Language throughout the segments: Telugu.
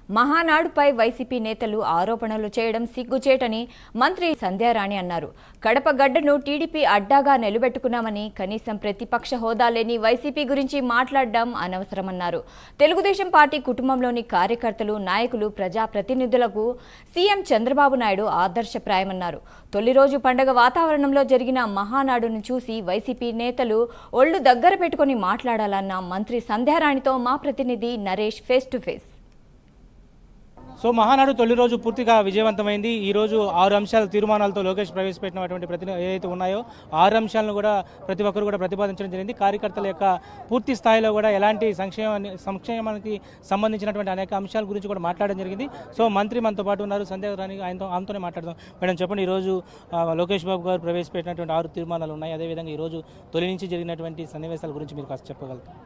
మహానాడుపై వైసీపీ నేతలు ఆరోపణలు చేయడం సిగ్గుచేటని మంత్రి సంధ్యారాణి అన్నారు. కడప గడ్డను టీడీపీ అడ్డాగా నిలబెట్టుకున్నామని, కనీసం ప్రతిపక్ష హోదా లేని వైసీపీ గురించి మాట్లాడడం అనవసరమన్నారు. తెలుగుదేశం పార్టీ కుటుంబంలోని కార్యకర్తలు, నాయకులు, ప్రజాప్రతినిధులకు సీఎం చంద్రబాబు నాయుడు ఆదర్శప్రాయమన్నారు. తొలి రోజు పండగ వాతావరణంలో జరిగిన మహానాడును చూసి వైసీపీ నేతలు ఒళ్లు దగ్గర పెట్టుకుని మాట్లాడాలన్న మంత్రి సంధ్యారాణితో మా ప్రతినిధి Naresh face to face. So Mahanadu తొలి రోజు పూర్తిగా విజయవంతమైంది. ఈ రోజు 6 అంశాల తీర్మానాలతో లోకేష్ ప్రవేశపెట్టినటువంటి ఏదైతే ఉన్నాయో 6 అంశాలను కూడా ప్రతి ఒక్కరు కూడా ప్రతిపాదించడం జరిగింది. కార్యకర్తల యొక్క పూర్తి స్థాయిలో కూడా ఎలాంటి సంక్షేమానికి సంబంధించినటువంటి అనేక అంశాల గురించి కూడా మాట్లాడడం జరిగింది. సో మంత్రి మనతో పాటు ఉన్నారు, సంధ్యారాణి, ఆయనతోనే మాట్లాడదాం. మేడం చెప్పండి, ఈరోజు లోకేష్ బాబు గారు ప్రవేశపెట్టినటువంటి 6 తీర్మానాలు ఉన్నాయి. అదేవిధంగా ఈరోజు తొలి నుంచి జరిగినటువంటి సన్నివేశాల గురించి మీరు కాస్త చెప్పగలుగుతారు?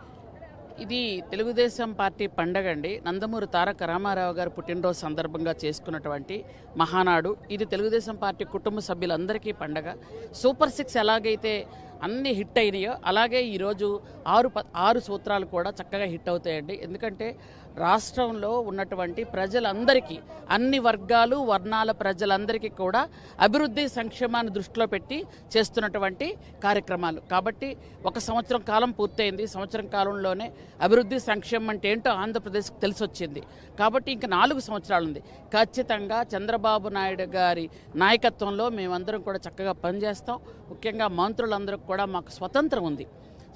ఇది తెలుగుదేశం పార్టీ పండగ అండి. నందమూరి తారక రామారావు గారు పుట్టినరోజు సందర్భంగా చేసుకున్నటువంటి మహానాడు. ఇది తెలుగుదేశం పార్టీ కుటుంబ సభ్యులందరికీ పండగ. సూపర్ 6 ఎలాగైతే అన్ని హిట్ అయినాయో అలాగే ఈరోజు 6 సూత్రాలు కూడా చక్కగా హిట్ అవుతాయండి. ఎందుకంటే రాష్ట్రంలో ఉన్నటువంటి ప్రజలందరికీ, అన్ని వర్గాలు వర్ణాల ప్రజలందరికీ కూడా అభివృద్ధి సంక్షేమాన్ని దృష్టిలో పెట్టి చేస్తున్నటువంటి కార్యక్రమాలు. కాబట్టి 1 సంవత్సరం కాలం పూర్తయింది. సంవత్సరం కాలంలోనే అభివృద్ధి సంక్షేమం అంటే ఏంటో ఆంధ్రప్రదేశ్కి తెలిసొచ్చింది. కాబట్టి ఇంకా 4 సంవత్సరాలు ఉంది. ఖచ్చితంగా చంద్రబాబు నాయుడు గారి నాయకత్వంలో మేమందరం కూడా చక్కగా పనిచేస్తాం. ముఖ్యంగా మంత్రులందరూ కూడా మాకు స్వతంత్రం ఉంది,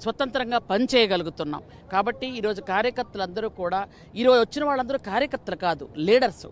స్వతంత్రంగా పనిచేయగలుగుతున్నాం. కాబట్టి ఈరోజు కార్యకర్తలందరూ కూడా, ఈరోజు వచ్చిన వాళ్ళందరూ కార్యకర్తలు కాదు, లీడర్సు.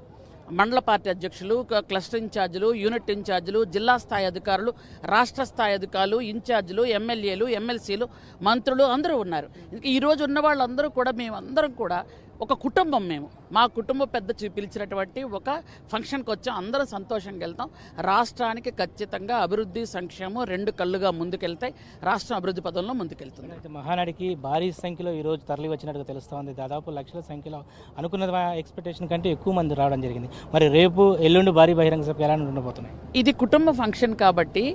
మండల పార్టీ అధ్యక్షులు, క్లస్టర్ ఇన్ఛార్జీలు, యూనిట్ ఇన్ఛార్జీలు, జిల్లా స్థాయి అధికారులు, రాష్ట్ర స్థాయి అధికారులు, ఇన్ఛార్జీలు, ఎమ్మెల్యేలు, ఎమ్మెల్సీలు, మంత్రులు అందరూ ఉన్నారు. ఈరోజు ఉన్న వాళ్ళందరూ కూడా, మేమందరం కూడా ఒక కుటుంబం. మేము మా కుటుంబం పెద్ద పిలిచినటువంటి ఒక ఫంక్షన్కి వచ్చాం. అందరూ సంతోషంగా వెళ్తాం. రాష్ట్రానికి ఖచ్చితంగా అభివృద్ధి సంక్షేమం 2 కళ్ళుగా ముందుకెళ్తాయి. రాష్ట్రం అభివృద్ధి పదంలో ముందుకెళ్తుంది. అయితే మహానాడికి భారీ సంఖ్యలో ఈరోజు తరలి వచ్చినట్టుగా తెలుస్తోంది. దాదాపు లక్షల సంఖ్యలో అనుకున్న ఎక్స్పెక్టేషన్ కంటే ఎక్కువ మంది రావడం జరిగింది. మరి రేపు ఎల్లుండి భారీ బహిరంగ సభ ఎలా ఉండబోతున్నాయి? ఇది కుటుంబ ఫంక్షన్ కాబట్టి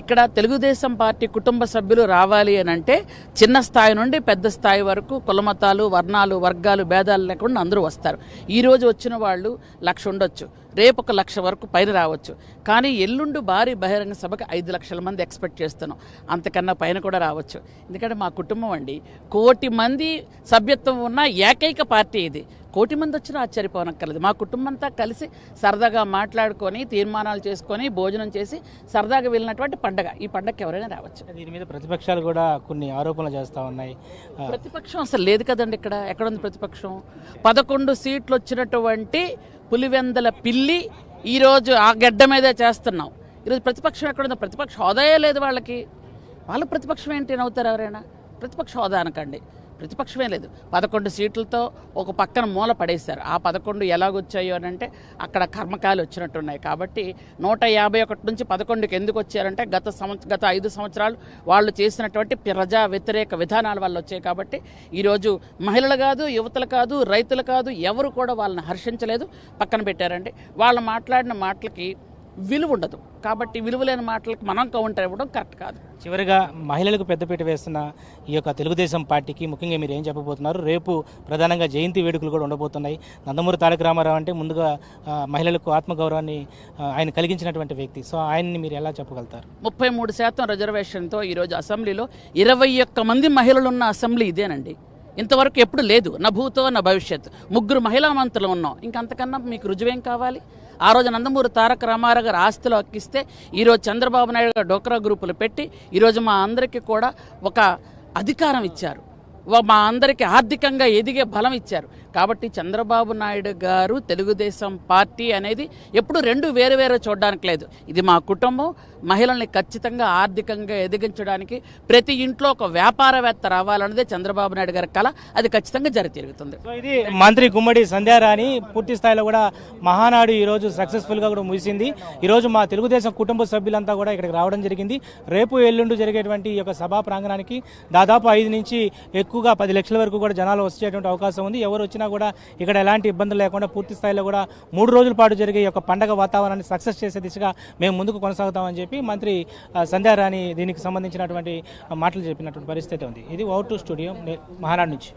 ఇక్కడ తెలుగుదేశం పార్టీ కుటుంబ సభ్యులు రావాలి అని అంటే చిన్న స్థాయి నుండి పెద్ద స్థాయి వరకు కులమతాలు, వర్ణాలు, వర్గాలు భేదాలు లేకుండా అందరూ వస్తారు. ఈరోజు వచ్చిన వాళ్ళు 1,00,000 ఉండొచ్చు, రేపు 1,00,000 వరకు పైన రావచ్చు. కానీ ఎల్లుండి భారీ బహిరంగ సభకు 5 లక్షల మంది ఎక్స్పెక్ట్ చేస్తున్నాం. అంతకన్నా పైన కూడా రావచ్చు. ఎందుకంటే మా కుటుంబం అండి, 1,00,000 మంది సభ్యత్వం ఉన్న ఏకైక పార్టీ ఇది. 1,00,000 మంది వచ్చినా ఆశ్చర్యపోనక్కర్లేదు. మా కుటుంబం అంతా కలిసి సరదాగా మాట్లాడుకొని, తీర్మానాలు చేసుకొని, భోజనం చేసి సరదాగా వెళ్ళినటువంటి పండగ. ఈ పండగకి ఎవరైనా రావచ్చు. దీని మీద ప్రతిపక్షాలు కూడా కొన్ని ఆరోపణలు చేస్తూ ఉన్నాయి. ప్రతిపక్షం అసలు లేదు కదండి. ఎక్కడుంది ప్రతిపక్షం? 11 సీట్లు వచ్చినటువంటి పులివెందల పిల్లి ఈరోజు ఆ గడ్డ మీదే చేస్తున్నాం. ఈరోజు ప్రతిపక్షం ఎక్కడుందో? ప్రతిపక్ష హోదాయే లేదు వాళ్ళకి. వాళ్ళ ప్రతిపక్షం ఏంటి అని అవుతారు ఎవరైనా? ప్రతిపక్ష హోదా అనకండి, ప్రతిపక్షమే లేదు. 11 సీట్లతో ఒక పక్కన మూల పడేశారు. ఆ 11 ఎలాగొచ్చాయో అని అంటే అక్కడ కర్మకాయలు వచ్చినట్టున్నాయి. కాబట్టి 151 నుంచి 11కి ఎందుకు వచ్చారంటే గత 5 సంవత్సరాలు వాళ్ళు చేసినటువంటి ప్రజా వ్యతిరేక విధానాల వల్ల వచ్చాయి. కాబట్టి ఈరోజు మహిళలు కాదు, యువతలు కాదు, రైతులు కాదు, ఎవరు కూడా వాళ్ళని హర్షించలేదు, పక్కన పెట్టారండి. వాళ్ళు మాట్లాడిన మాటలకి విలువ ఉండదు. కాబట్టి విలువలేని మాటలకు మనం కౌంటర్ ఇవ్వడం కరెక్ట్ కాదు. చివరిగా మహిళలకు పెద్దపీట వేస్తున్న ఈ యొక్క తెలుగుదేశం పార్టీకి ముఖ్యంగా మీరు ఏం చెప్పబోతున్నారు? రేపు ప్రధానంగా జయంతి వేడుకలు కూడా ఉండబోతున్నాయి. నందమూరి తారక రామారావు అంటే ముందుగా మహిళలకు ఆత్మగౌరవాన్ని ఆయన కలిగించినటువంటి వ్యక్తి. సో ఆయన్ని మీరు ఎలా చెప్పగలుగుతారు? 33% రిజర్వేషన్తో ఈరోజు అసెంబ్లీలో 21 మంది మహిళలు ఉన్న అసెంబ్లీ ఇదేనండి. ఇంతవరకు ఎప్పుడు లేదు. నా భూతో నా భవిష్యత్. 3 మహిళా మంత్రులు ఉన్నాం. ఇంకంతకన్నా మీకు రుజువేం కావాలి? ఆ రోజు నందమూరి తారక రామారావు గారు ఆస్తిలో అక్కిస్తే ఈరోజు చంద్రబాబు నాయుడు గారు డోక్రా గ్రూపులు పెట్టి ఈరోజు మా అందరికీ కూడా ఒక అధికారం ఇచ్చారు, మా అందరికీ ఆర్థికంగా ఎదిగే బలం ఇచ్చారు. కాబట్టి చంద్రబాబు నాయుడు గారు తెలుగుదేశం పార్టీ అనేది ఎప్పుడు 2 వేరు చూడడానికి లేదు. ఇది మా కుటుంబం. మహిళల్ని ఖచ్చితంగా ఆర్థికంగా ఎదిగించడానికి ప్రతి ఇంట్లో ఒక వ్యాపారవేత్త రావాలన్నదే చంద్రబాబు నాయుడు గారి కళ. అది ఖచ్చితంగా జరుగుతుంది. ఇది మంత్రి గుమ్మడి సంధ్యారాణి. పూర్తి స్థాయిలో కూడా మహానాడు ఈరోజు సక్సెస్ఫుల్గా కూడా ముగిసింది. ఈరోజు మా తెలుగుదేశం కుటుంబ సభ్యులంతా కూడా ఇక్కడికి రావడం జరిగింది. రేపు ఎల్లుండి జరిగేటువంటి ఈ యొక్క సభా ప్రాంగణానికి దాదాపు 5 నుంచి ఎక్కువగా 10 లక్షల వరకు కూడా జనాలు వచ్చేటువంటి అవకాశం ఉంది. ఎవరు వచ్చినా కూడా ఇక్కడ ఎలాంటి ఇబ్బందులు లేకుండా పూర్తి స్థాయిలో కూడా 3 రోజుల పాటు జరిగే ఈ యొక్క పండగ వాతావరణాన్ని సక్సెస్ చేసే దిశగా మేము ముందుకు కొనసాగుతామని చెప్పి మంత్రి సంధ్యారాణి దీనికి సంబంధించినటువంటి మాటలు చెప్పినటువంటి పరిస్థితి ఉంది. ఇది అవుట్ టు స్టూడియో మహానాడు నుంచి.